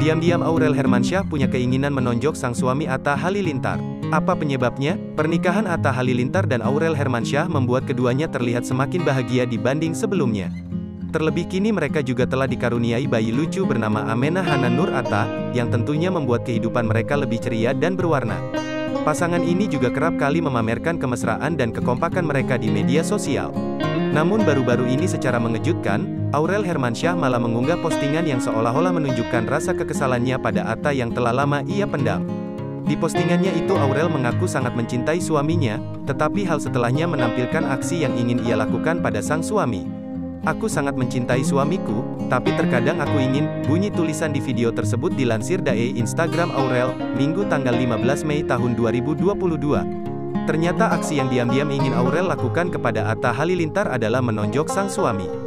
Diam-diam Aurel Hermansyah punya keinginan menonjok sang suami Atta Halilintar. Apa penyebabnya? Pernikahan Atta Halilintar dan Aurel Hermansyah membuat keduanya terlihat semakin bahagia dibanding sebelumnya. Terlebih kini mereka juga telah dikaruniai bayi lucu bernama Amenah Hanan Nur Atta, yang tentunya membuat kehidupan mereka lebih ceria dan berwarna. Pasangan ini juga kerap kali memamerkan kemesraan dan kekompakan mereka di media sosial. Namun baru-baru ini secara mengejutkan, Aurel Hermansyah malah mengunggah postingan yang seolah-olah menunjukkan rasa kekesalannya pada Atta yang telah lama ia pendam. Di postingannya itu Aurel mengaku sangat mencintai suaminya, tetapi hal setelahnya menampilkan aksi yang ingin ia lakukan pada sang suami. "Aku sangat mencintai suamiku, tapi terkadang aku ingin," bunyi tulisan di video tersebut dilansir dari Instagram Aurel, Minggu tanggal 15 Mei tahun 2022. Ternyata aksi yang diam-diam ingin Aurel lakukan kepada Atta Halilintar adalah menonjok sang suami.